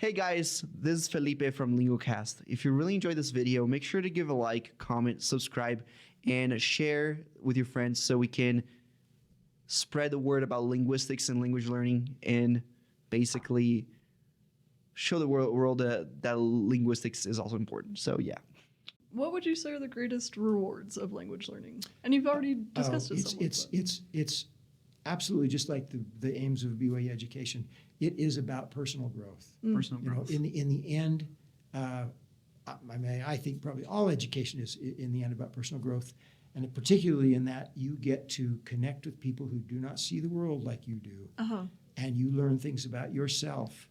Hey guys, this is Felipe from LingoCast. If you really enjoyed this video, make sure to give a like, comment, subscribe, and share with your friends so we can spread the word about linguistics and language learning and basically show the world that linguistics is also important. So yeah. What would you say are the greatest rewards of language learning? And you've already discussed it somewhat. It's absolutely just like the aims of BYU education. It is about personal growth. Personal growth. In the end, I think probably all education is in the end about personal growth, and particularly in that you get to connect with people who do not see the world like you do, and you learn things about yourself.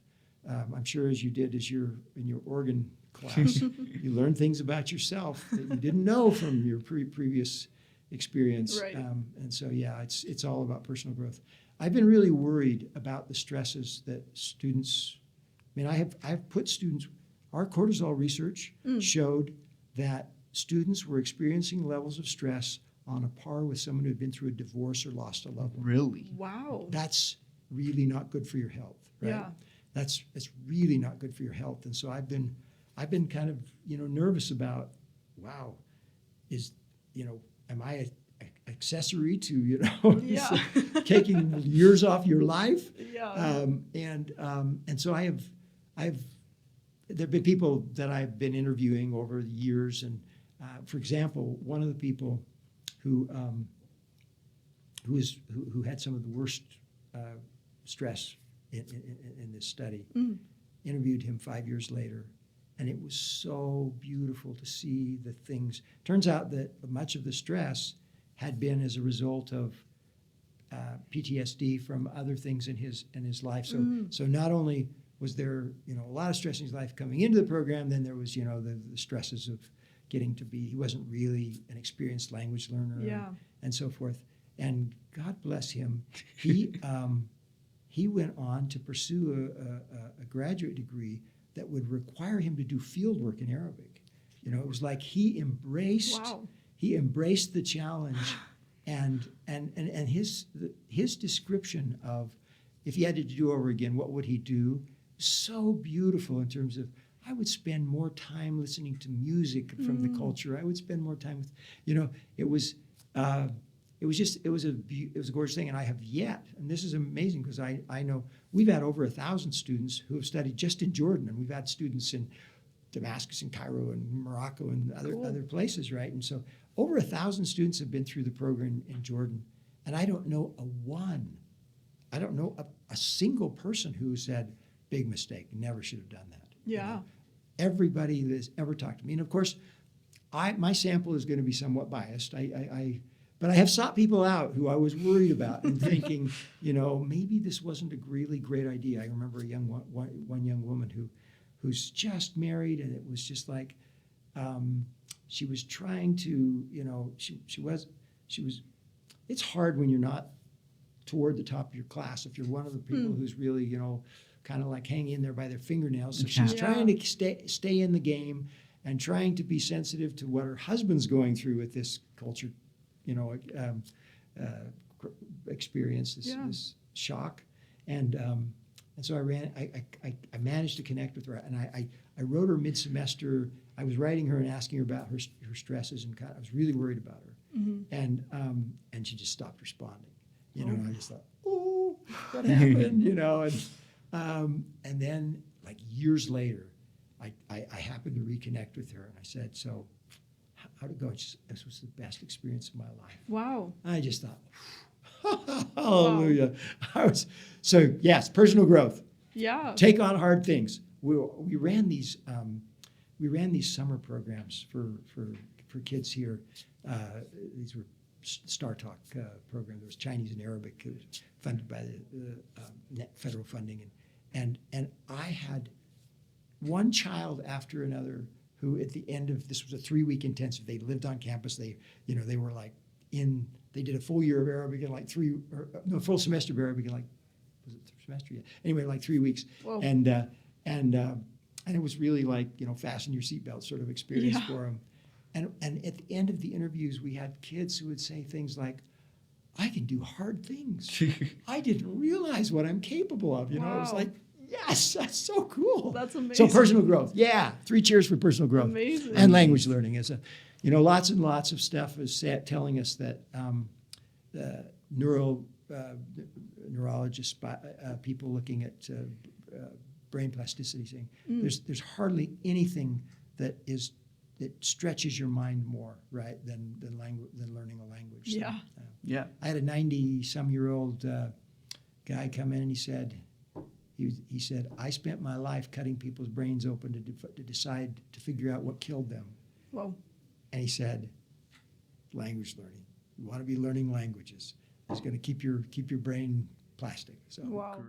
I'm sure as you did in your organ class, you learn things about yourself that you didn't know from your previous experience. Right. And so, yeah, it's all about personal growth. I've been really worried about the stresses that students, I've put students, our cortisol research showed that students were experiencing levels of stress on a par with someone who had been through a divorce or lost a loved one. Really? Wow. That's really not good for your health, right? Yeah. It's really not good for your health. And so I've been kind of, nervous about, wow, am I an accessory to, Yeah. taking years off your life? Yeah. And so there have been people that I've been interviewing over the years. And for example, one of the people who had some of the worst stress in this study, interviewed him 5 years later. And it was so beautiful to see the things. Turns out that much of the stress had been as a result of PTSD from other things in his life. So not only was there a lot of stress in his life coming into the program, then there was the stresses of getting to be. He wasn't really an experienced language learner, and so forth. And God bless him, he went on to pursue a graduate degree that would require him to do field work in Arabic. It was like he embraced the challenge, and his description of if he had to do over again, what would he do? So beautiful in terms of I would spend more time listening to music from the culture. I would spend more time with, it was a gorgeous thing, and I have yet, and this is amazing because I know we've had over 1,000 students who have studied just in Jordan, and we've had students in Damascus and Cairo and Morocco and other places, right? And so over 1,000 students have been through the program in Jordan, and I don't know a single person who said, big mistake, never should have done that. Yeah. Everybody that's ever talked to me, and of course, my sample is going to be somewhat biased. But I have sought people out who I was worried about and thinking, maybe this wasn't a really great idea. I remember one young woman who's just married, and it was just like she was trying to, she was. It's hard when you're not toward the top of your class if you're one of the people who's really, kind of like hanging in there by their fingernails. So she's trying to stay in the game and trying to be sensitive to what her husband's going through with this culture. Experience this shock, and so I managed to connect with her, and I wrote her mid-semester. I was writing her and asking her about her stresses, and I was really worried about her, and she just stopped responding, and I just thought, oh, what happened, and then like years later, I happened to reconnect with her, and I said, so. How'd it go? This was the best experience of my life. Wow. I just thought, hallelujah. Wow. So yes, personal growth. Yeah. Take on hard things. We ran these summer programs for kids here. These were Star Talk programs. There was Chinese and Arabic. It was funded by the federal funding, and I had one child after another who at the end of this was a 3-week intensive. They lived on campus. They were like they did a full year of Arabic in like full semester of Arabic in like, was it semester? Yeah. Anyway, like 3 weeks. Whoa. And it was really like, fasten your seatbelt sort of experience for them. And at the end of the interviews, we had kids who would say things like, I can do hard things. I didn't realize what I'm capable of. It was like, Yes, that's so cool. That's So amazing. personal growth. Yeah. 3 cheers for personal growth. Amazing. And language learning is lots and lots of stuff is telling us that the neurologists, people looking at brain plasticity, saying there's hardly anything that stretches your mind more, right, than learning a language. Yeah. So, Yeah. I had a 90-some-year-old guy come in and he said, I spent my life cutting people's brains open to decide to figure out what killed them. Whoa. And he said, language learning. You want to be learning languages. It's going to keep your brain plastic. So Wow.